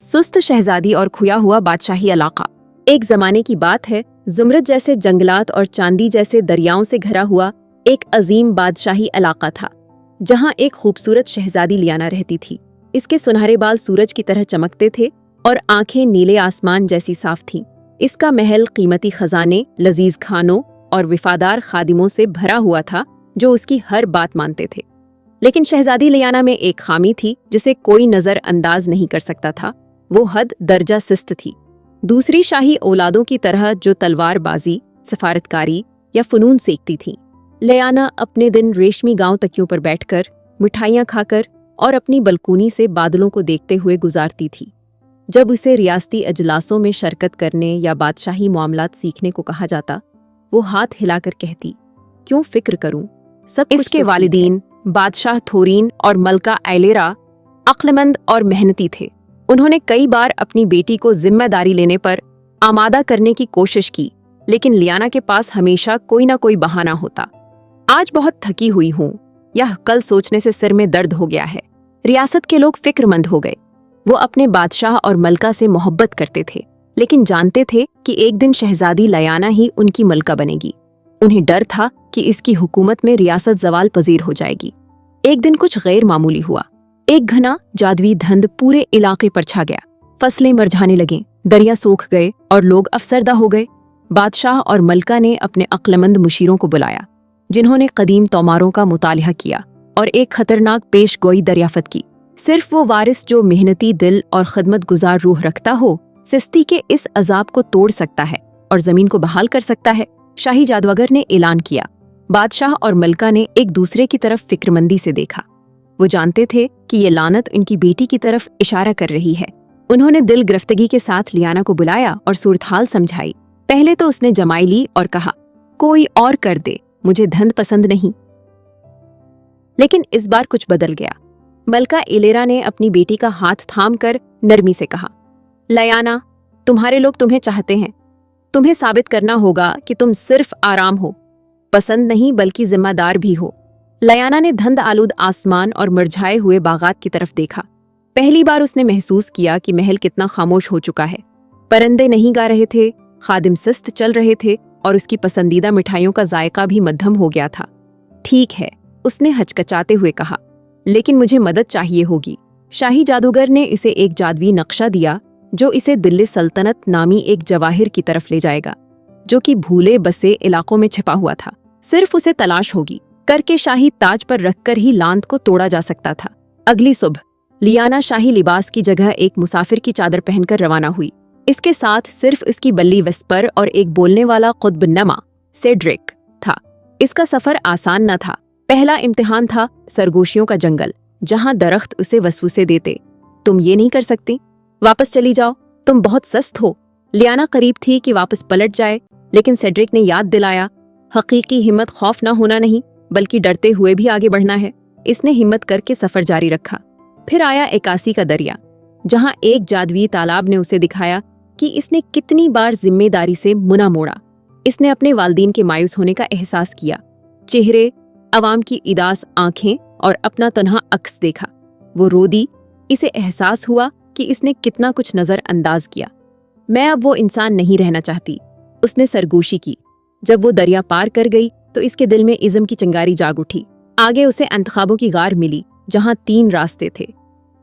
सुस्त शहजादी और खुया हुआ बादशाही इलाका। एक जमाने की बात है, जुमरद जैसे जंगलात और चांदी जैसे दरियाओं से घिरा हुआ एक अजीम बादशाही इलाका था, जहां एक खूबसूरत शहजादी लियाना रहती थी। इसके सुनहरे बाल सूरज की तरह चमकते थे और आंखें नीले आसमान जैसी साफ थीं। इसका महल कीमती खजाने, लजीज खानों और वफादार खादिमों से भरा हुआ था जो उसकी हर बात मानते थे। लेकिन शहजादी लियाना में एक खामी थी जिसे कोई नजर अंदाज नहीं कर सकता था। वो हद दर्जा सुस्त थी। दूसरी शाही औलादों की तरह जो तलवारबाजी, सफारतकारी या फनून सीखती थी, लियाना अपने दिन रेशमी गांव तकियों पर बैठकर, मिठाइयाँ खाकर और अपनी बलकूनी से बादलों को देखते हुए गुजारती थी। जब उसे रियासती अजलासों में शिरकत करने या बादशाही मामलात सीखने को कहा जाता, वो हाथ हिलाकर कहती, क्यों फिक्र करूं, सब कुछ इसके वालिदीन बादशाह थोरीन और मलका ऐलेरा अक्लमंद और मेहनती थे। उन्होंने कई बार अपनी बेटी को जिम्मेदारी लेने पर आमादा करने की कोशिश की, लेकिन लियाना के पास हमेशा कोई ना कोई बहाना होता। आज बहुत थकी हुई हूं, यह कल सोचने से सिर में दर्द हो गया है। रियासत के लोग फिक्रमंद हो गए। वो अपने बादशाह और मलका से मोहब्बत करते थे, लेकिन जानते थे कि एक दिन शहजादी लियाना ही उनकी मलका बनेगी। उन्हें डर था कि इसकी हुकूमत में रियासत जवाल पजीर हो जाएगी। एक दिन कुछ गैर मामूली हुआ। एक घना जादुई धुंध पूरे इलाके पर छा गया। फसलें मरझाने लगीं, दरिया सूख गए और लोग अफसरदा हो गए। बादशाह और मलका ने अपने अक्लमंद मुशीरों को बुलाया, जिन्होंने कदीम तौमारों का मुतालिहा किया और एक खतरनाक पेशगोई दरियाफत की। सिर्फ वो वारिस जो मेहनती दिल और खिदमत गुजार रूह रखता हो, सिस्ती के इस अजाब को तोड़ सकता है और जमीन को बहाल कर सकता है। शाही जादूगर ने ऐलान किया। बादशाह और मलका ने एक दूसरे की तरफ फिक्रमंदी से देखा। वो जानते थे कि ये लानत उनकी बेटी की तरफ इशारा कर रही है। उन्होंने दिल गिरफ्तगी के साथ लियाना को बुलाया और सूरत-हाल समझाई। पहले तो उसने जमाई ली और कहा, कोई और कर दे, मुझे धंध पसंद नहीं। लेकिन इस बार कुछ बदल गया। मलका ऐलेरा ने अपनी बेटी का हाथ थामकर नरमी से कहा, लियाना, तुम्हारे लोग तुम्हें चाहते हैं। तुम्हें साबित करना होगा कि तुम सिर्फ आराम हो, पसंद नहीं बल्कि जिम्मेदार भी हो। लियाना ने धुंध आलूद आसमान और मुरझाए हुए बागात की तरफ देखा। पहली बार उसने महसूस किया कि महल कितना खामोश हो चुका है। परिंदे नहीं गा रहे थे, खादिम सुस्त चल रहे थे और उसकी पसंदीदा मिठाइयों का जायका भी मध्यम हो गया था। ठीक है, उसने हचकचाते हुए कहा, लेकिन मुझे मदद चाहिए होगी। शाही जादूगर ने इसे एक जादुई नक्शा दिया जो इसे दिल्ली सल्तनत नामी एक जवाहिर की तरफ ले जाएगा, जो कि भूले बसे इलाकों में छिपा हुआ था। सिर्फ उसे तलाश होगी, करके शाही ताज पर रखकर ही लांत को तोड़ा जा सकता था। अगली सुबह लियाना शाही लिबास की जगह एक मुसाफिर की चादर पहनकर रवाना हुई। इसके साथ सिर्फ इसकी बल्ली विस्पर और एक बोलने वाला कुतुबनुमा सेड्रिक था। इसका सफर आसान न था। पहला इम्तिहान था सरगोशियों का जंगल, जहां दरख्त उसे वसवसे देते, तुम ये नहीं कर सकती, वापस चली जाओ, तुम बहुत सस्त हो। लियाना करीब थी कि वापस पलट जाए, लेकिन सेड्रिक ने याद दिलाया, हकीकी हिम्मत खौफ न होना नहीं बल्कि डरते हुए भी आगे बढ़ना है। इसने हिम्मत करके सफर जारी रखा। फिर आया 81 का दरिया, जहां एक जादुई तालाब ने उसे दिखाया कि इसने कितनी बार जिम्मेदारी से मुना मोड़ा। इसने अपने वालिदीन के मायूस होने का एहसास किया, चेहरे, अवाम की इदास आंखें और अपना तन्हा अक्स देखा। वो रो दी। इसे एहसास हुआ कि इसने कितना कुछ नजर अंदाज किया। मैं अब वो इंसान नहीं रहना चाहती, उसने सरगोशी की। जब वो दरिया पार कर गई तो इसके दिल में इज़्म की चिंगारी जाग उठी। आगे उसे इंतखाबों की गार मिली, जहां 3 रास्ते थे,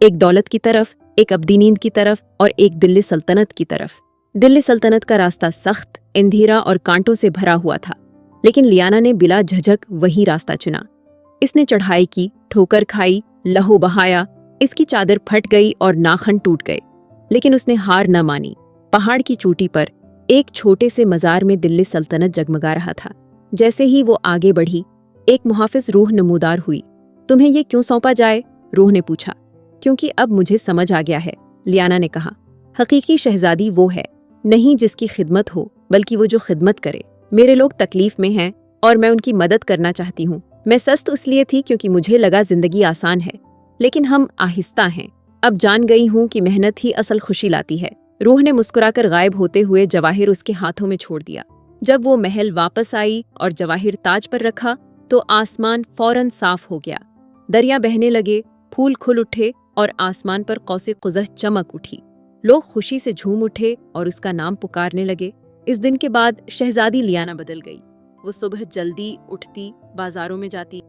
एक दौलत की तरफ, एक अब्दी नींद की तरफ और एक दिल्ली सल्तनत की तरफ। दिल्ली सल्तनत का रास्ता सख्त, अंधेरा और कांटों से भरा हुआ था, लेकिन लियाना ने बिला झिझक वही रास्ता चुना। इसने चढ़ाई की, ठोकर खाई, लहू बहाया, इसकी चादर फट गई और नाखन टूट गए, लेकिन उसने हार न मानी। पहाड़ की चोटी पर एक छोटे से मजार में दिल्ली सल्तनत जगमगा रहा था। जैसे ही वो आगे बढ़ी, एक मुहाफिज रूह नमूदार हुई। तुम्हें ये क्यों सौंपा जाए? रूह ने पूछा। क्योंकि अब मुझे समझ आ गया है, लियाना ने कहा। हकीकी शहजादी वो है, नहीं जिसकी खिदमत हो, बल्कि वो जो खिदमत करे। मेरे लोग तकलीफ में हैं और मैं उनकी मदद करना चाहती हूँ। मैं सस्त इसलिए थी क्योंकि मुझे लगा जिंदगी आसान है, लेकिन हम आहिस्ता हैं। अब जान गई हूँ कि मेहनत ही असल खुशी लाती है। रूह ने मुस्कुराकर गायब होते हुए जवाहिर उसके हाथों में छोड़ दिया। जब वो महल वापस आई और जवाहिर ताज पर रखा तो आसमान फौरन साफ हो गया। दरिया बहने लगे, फूल खुल उठे और आसमान पर कौसे कुज़ह चमक उठी। لوگ خوشی سے جھوم اٹھے اور اس کا نام پکارنے لگے۔ اس دن کے بعد شہزادی لیانا بدل گئی۔ وہ صبح جلدی اٹھتی، بازاروں میں جاتی،